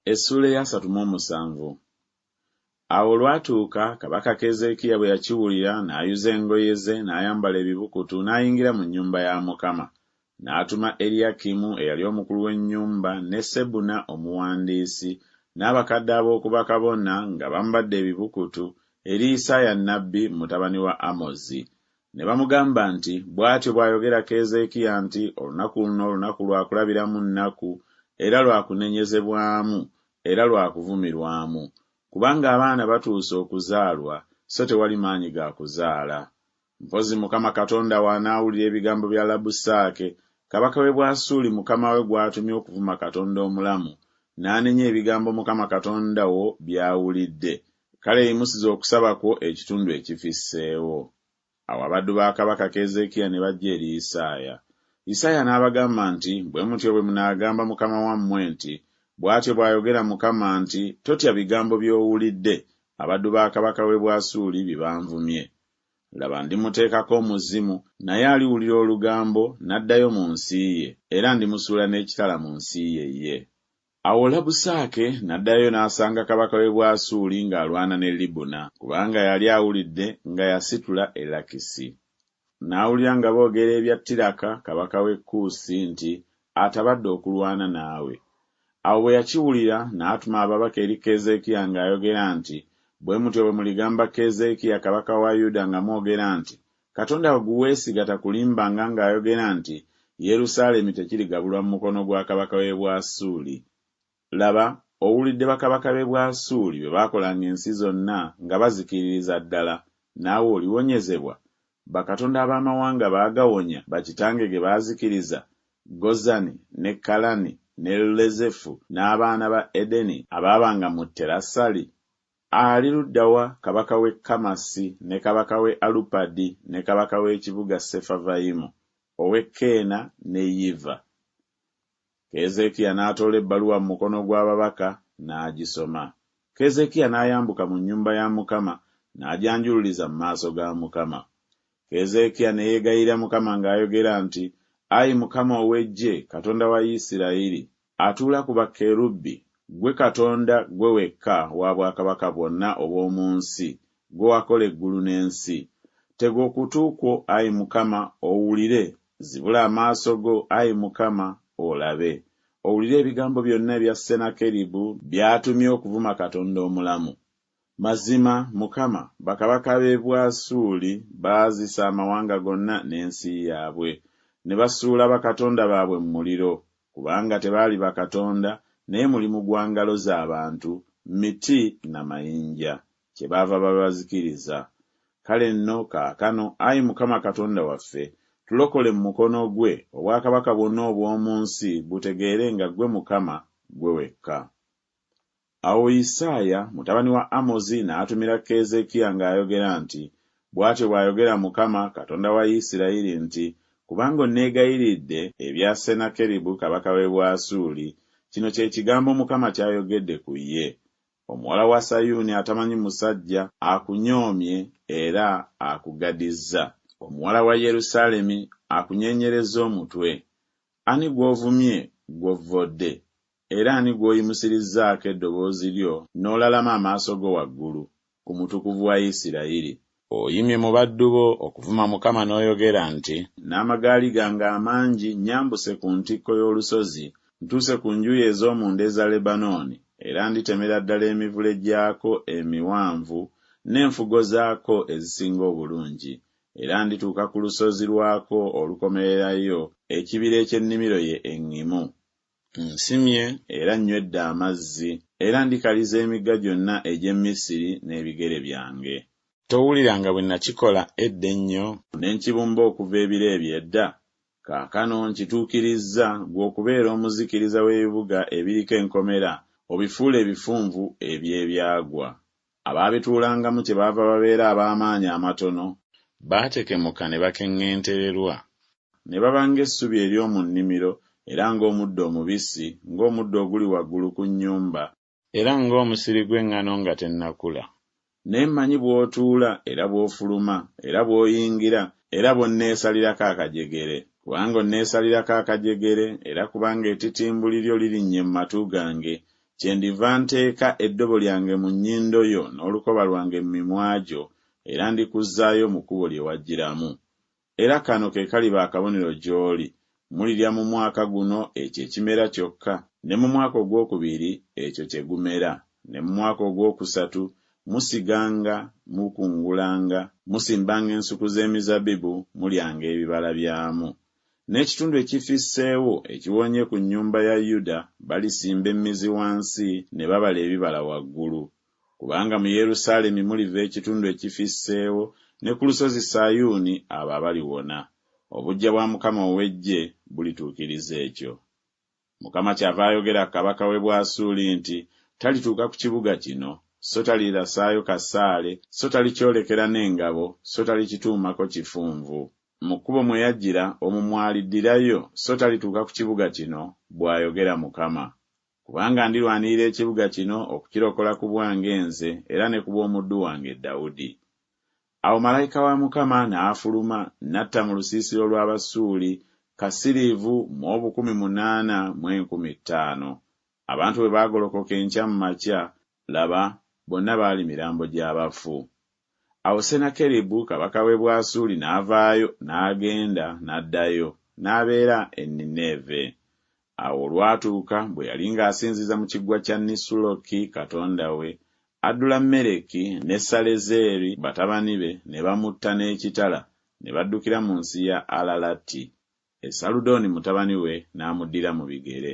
Essula ya 37. Awo lwatuuka kabaka Keezeekiya bwe yakiwulira n'ayuza engoye ze n'ayambala ebibukutu n'ayingira mu nnyumba ya Mukama. N'atuma Eriyakimu eyali omukulu w'ennyumba ne Sebuna omuwandiisi n'abakadde ab'oku bakabona nga bambadde ebibukutu eri Isaaya nnabbi mutabani wa Amozi. Ne bamugamba nti, bw'atyo bw'ayogera Keezeekiya nti, olunaku luno olunaku lwa kulabiramu nnaku era lwa kunenyezebwamu era lwa kuvumirwamu. Kubanga abaana batuuse okuzaalwa so tewali maanyi ga kuzaala. Mpozi Mukama Katonda w'anaawulira ebigambo bya Labusaake, kabaka w'e Bwasuli mukama we gw'atumye okuvuma Katonda omulamu, n'anenya ebigambo Mukama Katonda wo by'awulidde, kale yimusiza okusaba kwo ekitundu ekifisseewo. Awo abaddu ba kabaka Keezeekiya ne bajja eri Isaaya. Isaaya n'abagamba nti, bwe mutyo bwe munaagamba mukama wammwe nti, bw'atyo bw'ayogera Mukama nti, totya bigambo by'owulidde abaddu ba kabaka w'e Bwasuli bye banvumye. Laba ndimuteekako omuzimu, naye aliwulira olugambo n'addayo mu nsi ye, era ndimusuula n'ekitala mu nsi ye. Awo Labusaake n'addayo n'asanga kabaka w'e Bwasuli ng'alwana ne Libuna, kubanga yali awulidde nga yasitula e Lakisi. N'awulira nga boogera ebya Tiraka kabaka w'e Kuusi nti atabadde okulwana naawe. Awo bwe yakiwulira n'atuma ababaka eri Keezeekiya ng'ayogera nti, bwe mutyo bwe muligamba Keezeekiya kabaka wa Yuda nga mwogera nti, Katonda guweesiga takulimbanga ng'ayogera nti, Yerusaalemi tekirigabulwa mu mukono gwa kabaka w'e Bwasuli. Laba, owulidde bakabaka b'e Bwasuli bye baakolanga ensi zonna nga bazikiririza ddala, naawe oliwonyezebwa? Bakatonda ab'amawanga baagawonya bakitange ge baazikiriza, Gozani ne Kalani ne Lezefu n'abaana ba Edeni abaabanga mu Terasali. Ali luddawa kabaka w'e Kamasi ne kabaka w'e Alupadi ne kabaka w'ekibuga Sefavayimu, ow'e Keena ne Yiva. Keezeekiya n'atoola ebbaluwa mu mukono gw'ababaka n'agisoma. Keezeekiya n'ayambuka mu nnyumba ya Mukama n'agyanjululiza mu maaso ga Mukama. Keezeekiya ne yeegayirira Mukama ng'ayogera nti, Ayi Mukama ow'eggye, Katonda wa Isirayiri, atuula ku bakerubbi, gwe Katonda gwe wekka wa bwakabaka bwonna obw'omu nsi, gwe wakola eggulu n'ensi. Tega okutu kwo, Ayi Mukama, owulire, zibula amaaso go, Ayi Mukama, olabe. Owulire ebigambo byonna ebya Senakeribu by'atumye okuvuma Katonda omulamu. Mazima Mukama, bakabaka b'e Bwasuli baazisa amawanga gonna n'ensi yaabwe, ne basuula bakatonda baabwe mu muliro, kubanga tebaali bakatonda, naye mulimu gwa ngalo z'abantu, miti na mayinja, kyebaava babazikiriza. Kale nno kaakano, Ayi Mukama Katonda waffe, tulokole mu mukono gwe, obwakabaka bwonna obw'omu nsi butegeere nga gwe Mukama gwe wekka. Awo Isaaya mutabani wa Amozi n'atumira Keezeekiya ng'ayogera nti, bw'atyo bw'ayogera Mukama Katonda wa Isirayiri nti, kubanga onneegayiridde ebya Senakeribu kabaka w'e Bwasuli, kino kye kigambo Mukama ky'ayogedde ku ye. Omuwala wa Sayuuni atamanyi musajja akunyoomye era akugadizza. Omuwala wa Yerusaalemi akunyeenyereza omutwe. Ani gw'ovumye gw'ovvodde? Era ani gw'oyimusirizzaako eddoboozi lyo n'olalama amaaso go waggulu ku mutukuvu wa Isirayiri? Oyimye mu baddu bo okuvuma Mukama n'oyogera nti, n'amagaali gange amangi nyambuse ku ntikko y'olusozi, ntuuse ku njuyi ez'omunda eza Lebanooni, era nditemera ddala emivule gyako emiwanvu n'enfugo zaako ezisinga obulungi, era ndituuka ku lusozi lwako olukomererayo, ekibira eky'ennimiro ye eŋŋimu. Nsimye era nywedde amazzi, era ndikaliza emigga gyonna egy'e Misiri n'ebigere byange. Towuliranga bwe nakikola edda ennyo ne nkibumba okuva ebiro eby'edda? Kaakano nkituukirizza gwe okubeera omuzikiriza w'ebibuga ebiriko enkomera, obifuule ebifunvu eby'ebyagwa. Abaabituulangamu kyebaava babeera ab'amaanyi amatono, baatekemuka ne bakeŋŋentererwa, ne baba ng'essubi ery'omu nnimiro, era ng'omuddo omubisi, ng'omuddo oguli waggulu ku nnyumba, era ng'omusiri gw'eŋŋano nga tennakula. Naye mmanyi bw'otuula era bw'ofuluma era bw'oyingira era bw'onneesalirako akajegere, kubanga onneesalirako akajegere era kubanga ettitimbuli lyo lirinnye mu matu gange, kyendiva nteeka eddobo lyange mu nnyindo yo n'olukoba lwange mu mimwa gyo, era ndikuzzaayo mu kkubo lye wajjiramu. Era kano ke kaliba akabonero gy'oli: mulirya mu mwaka guno ekyo ekimera kyokka, ne mu mwaka ogwokubiri ekyo kye gumera, ne mu mwaka ogwokusatu musiganga, mukungulanga, musimbanga ensuku z'emizabbibu, mulyanga ebibala byamu. N'ekitundu ekifisseewo ekiwonye ku nnyumba ya Yuda balisimba emmizi wansi ne babala ebibala waggulu. Kubanga mu Yerusaalemi muliva ekitundu ekifisseewo, ne ku lusozi Sayuuni abo abaliwona. Obujja bwa Mukama ow'Eggye bulituukiriza ekyo. Mukama kyava ayogera kabaka w'e Bwasuli nti talituuka ku kibuga kino, so talirasaayo kasaale, so talikyolekera n'engabo, so talikituumako kifunvu. Mu kkubo mwe yajjira omwo mwaliddirayo, so talituuka ku kibuga kino, bw'ayogera Mukama. Kubanga ndirwanirira ekibuga kino okukirokola ku bwange nze era ne ku bw'omuddu wange Dawudi. Awo malayika wa Mukama n'afuluma n'atta mu lusiisiro lw'Abasuuli kasiriivu mu 8,500. Abantu bwe baagolokoka enkya mu makya, laba bonna baali mirambo gy'abafu. Awo Senakeribu kabaka w'e Bwasuli n'avaayo n'agenda n'addayo n'abeera e Nineeve. Awo olwatuuka bwe yali ng'asinziza mu kiggwa kya Nisuloki katonda we, Adulammereki ne Salezeeri batabani be ne bamutta n'ekitala, ne baddukira mu nsi ya Alalati. Esaludooni mutabani we n'amuddira mu bigere.